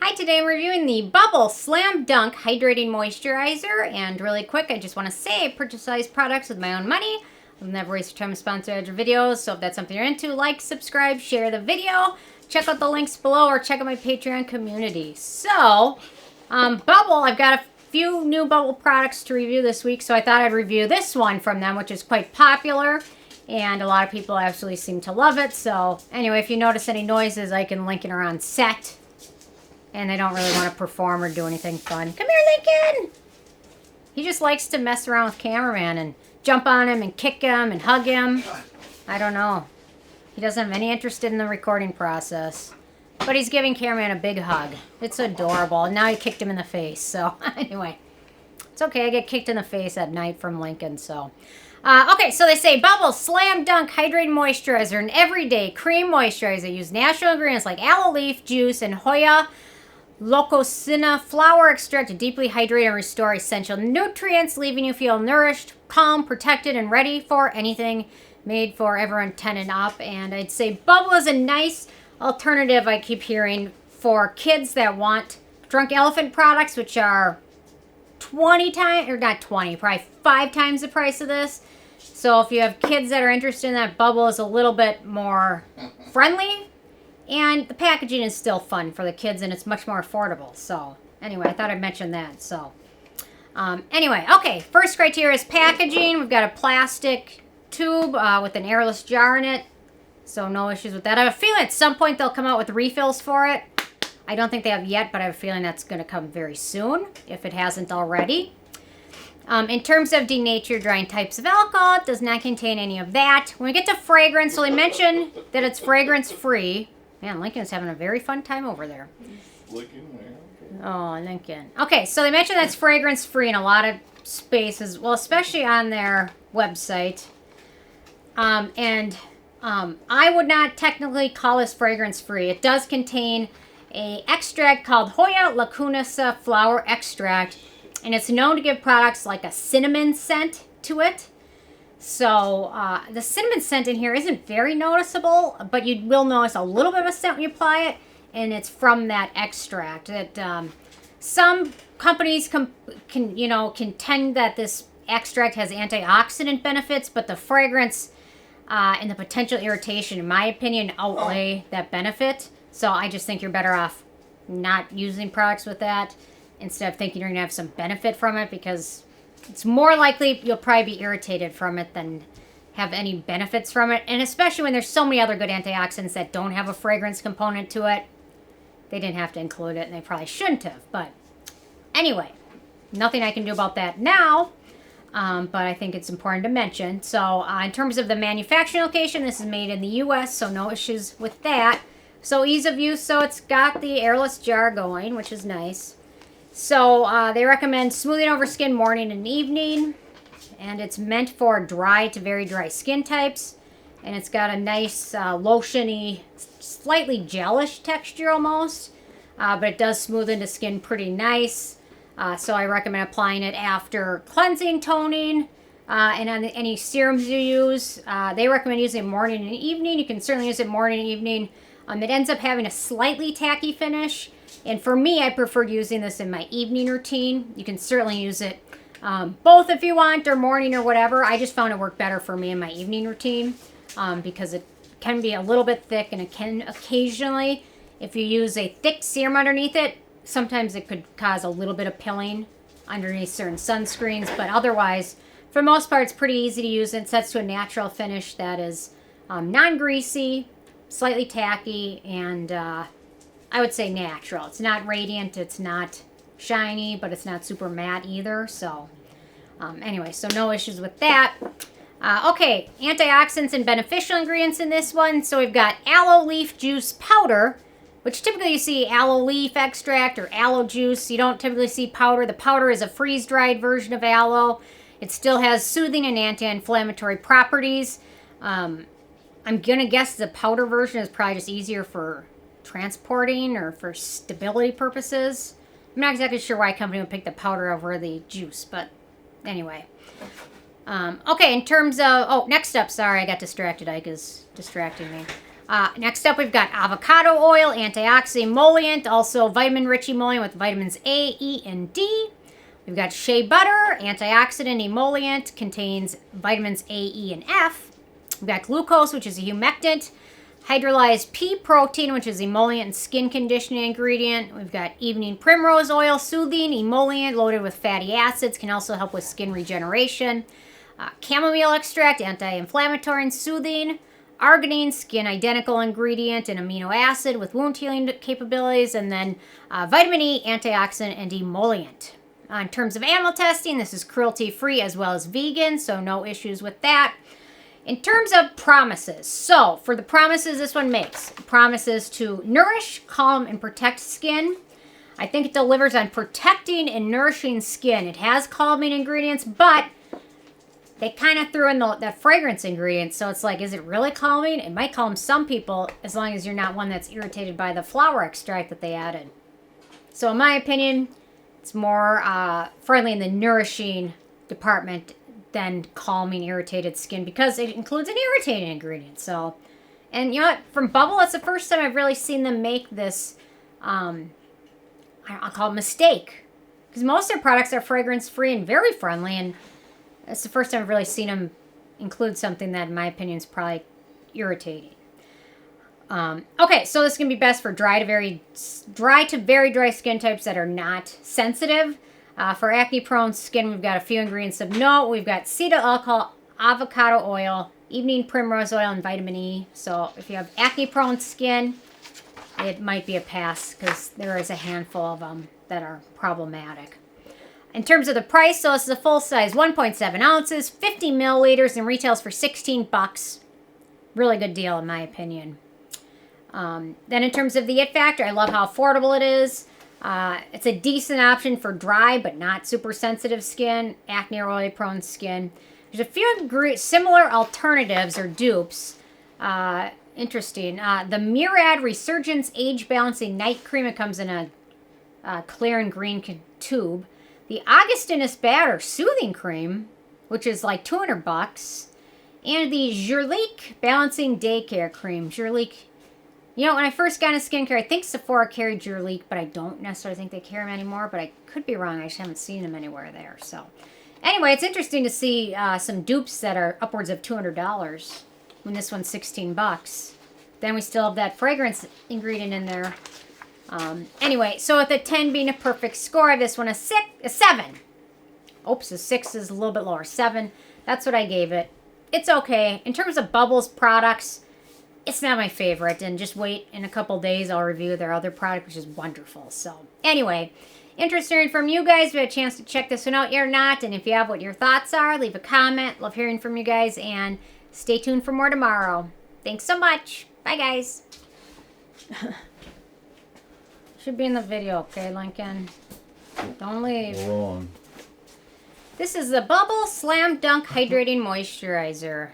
Hi, today I'm reviewing the Bubble Slam Dunk Hydrating Moisturizer, and really quick, I just want to say I purchase these products with my own money. I've never wasted time to sponsor other videos, so if that's something you're into, like, subscribe, share the video, check out the links below, or check out my Patreon community. So, Bubble, I've got a few new Bubble products to review this week, so I thought I'd review this one from them, which is quite popular, and a lot of people absolutely seem to love it. So, anyway, if you notice any noises, I can Lincoln are on set. And they don't really want to perform or do anything fun. Come here, Lincoln! He just likes to mess around with cameraman and jump on him and kick him and hug him. I don't know. He doesn't have any interest in the recording process. But he's giving cameraman a big hug. It's adorable. And now he kicked him in the face. So, anyway. It's okay. I get kicked in the face at night from Lincoln, so... okay, so they say Bubble Slam Dunk Hydrating Moisturizer, an everyday cream moisturizer. Use natural ingredients like aloe leaf juice and Hoya Leucocina flower extract to deeply hydrate and restore essential nutrients, leaving you feel nourished, calm, protected, and ready for anything made for everyone 10 and up. And I'd say Bubble is a nice alternative, I keep hearing, for kids that want Drunk Elephant products, which are 20 times, or not 20, probably 5 times the price of this. So if you have kids that are interested in that, Bubble is a little bit more friendly. And the packaging is still fun for the kids, and it's much more affordable. So, anyway, I thought I'd mention that. So, anyway, okay. First criteria is packaging. We've got a plastic tube with an airless jar in it. So, no issues with that. I have a feeling at some point they'll come out with refills for it. I don't think they have yet, but I have a feeling that's going to come very soon, if it hasn't already. In terms of denatured drying types of alcohol, it does not contain any of that. When we get to fragrance, so they mention that it's fragrance-free. Man, Lincoln's having a very fun time over there. Licking there. Okay. Oh, Lincoln. Okay, so they mentioned that's fragrance-free in a lot of spaces, well, especially on their website. I would not technically call this fragrance-free. It does contain an extract called Hoya Leucocina flower extract, and it's known to give products like a cinnamon scent to it. So, the cinnamon scent in here isn't very noticeable, but you will notice a little bit of a scent when you apply it, and it's from that extract. Some companies contend that this extract has antioxidant benefits, but the fragrance and the potential irritation, in my opinion, outweigh that benefit. So, I just think you're better off not using products with that instead of thinking you're going to have some benefit from it, because it's more likely you'll probably be irritated from it than have any benefits from it. And especially when there's so many other good antioxidants that don't have a fragrance component to it. They didn't have to include it, and they probably shouldn't have. But anyway, nothing I can do about that now. But I think it's important to mention. So in terms of the manufacturing location, this is made in the U.S., so no issues with that. So ease of use, so it's got the airless jar going, which is nice. So they recommend smoothing over skin morning and evening, and it's meant for dry to very dry skin types, and it's got a nice lotiony, slightly gelish texture almost, but it does smooth into skin pretty nice. So I recommend applying it after cleansing, toning, and on any serums you use. They recommend using it morning and evening. You can certainly use it morning and evening. It ends up having a slightly tacky finish. And for me, I preferred using this in my evening routine. You can certainly use it both if you want, or morning or whatever. I just found it worked better for me in my evening routine because it can be a little bit thick, and it can occasionally, if you use a thick serum underneath it, sometimes it could cause a little bit of pilling underneath certain sunscreens. But otherwise, for the most part, it's pretty easy to use. It sets to a natural finish that is non-greasy, slightly tacky, and I would say natural. It's not radiant, it's not shiny, but it's not super matte either. So, anyway, so no issues with that. Okay, antioxidants and beneficial ingredients in this one. So we've got aloe leaf juice powder, which typically you see aloe leaf extract or aloe juice. You don't typically see powder. The powder is a freeze-dried version of aloe. It still has soothing and anti-inflammatory properties. I'm going to guess the powder version is probably just easier for transporting or for stability purposes. I'm not exactly sure why a company would pick the powder over the juice, but anyway. Okay, in terms of... Oh, next up. Sorry, I got distracted. Ike is distracting me. Next up, we've got avocado oil, antioxidant emollient, also vitamin-rich emollient with vitamins A, E, and D. We've got shea butter, antioxidant emollient, contains vitamins A, E, and F. We've got glucose, which is a humectant. Hydrolyzed pea protein, which is emollient and skin conditioning ingredient. We've got evening primrose oil, soothing, emollient, loaded with fatty acids, can also help with skin regeneration. Chamomile extract, anti-inflammatory and soothing. Arginine, skin identical ingredient and amino acid with wound healing capabilities. And then vitamin E, antioxidant, and emollient. In terms of animal testing, this is cruelty-free as well as vegan, so no issues with that. In terms of promises, so for the promises this one makes, promises to nourish, calm, and protect skin. I think it delivers on protecting and nourishing skin. It has calming ingredients, but they kind of threw in that fragrance ingredient, so it's like, is it really calming? It might calm some people as long as you're not one that's irritated by the flower extract that they added. So in my opinion, it's more friendly in the nourishing department than calming irritated skin because it includes an irritating ingredient. So, and you know what? From Bubble, it's the first time I've really seen them make this, I'll call it mistake. Because most of their products are fragrance-free and very friendly, and it's the first time I've really seen them include something that, in my opinion, is probably irritating. Okay, so this is going to be best for dry to very dry skin types that are not sensitive. For acne-prone skin, we've got a few ingredients of note. We've got cetyl alcohol, avocado oil, evening primrose oil, and vitamin E. So if you have acne-prone skin, it might be a pass because there is a handful of them that are problematic. In terms of the price, so this is a full size 1.7 ounces, 50 milliliters, and retails for $16. Really good deal in my opinion. Then in terms of the it factor, I love how affordable it is. It's a decent option for dry but not super sensitive skin, acne or oily prone skin. There's a few similar alternatives or dupes. Interesting. The Murad Resurgence Age Balancing Night Cream. It comes in a clear and green tube. The Augustinus Batter Soothing Cream, which is like $200. And the Jurlique Balancing Day Care Cream. Jurlique. You know, when I first got into skincare, I think Sephora carried Jurlique, but I don't necessarily think they carry them anymore. But I could be wrong. I just haven't seen them anywhere there. So, anyway, it's interesting to see some dupes that are upwards of $200 when this one's $16. Then we still have that fragrance ingredient in there. Anyway, so with a 10 being a perfect score, I have this one a 7. Oops, a 6 is a little bit lower. 7. That's what I gave it. It's okay. In terms of Bubbles products, it's not my favorite, and just wait in a couple days. I'll review their other product, which is wonderful. So, anyway, interested in hearing from you guys. If you had a chance to check this one out yet or not, and if you have, what your thoughts are, leave a comment. Love hearing from you guys, and stay tuned for more tomorrow. Thanks so much. Bye, guys. Should be in the video, okay, Lincoln? Don't leave. Hold on. This is the Bubble Slam Dunk Hydrating Moisturizer.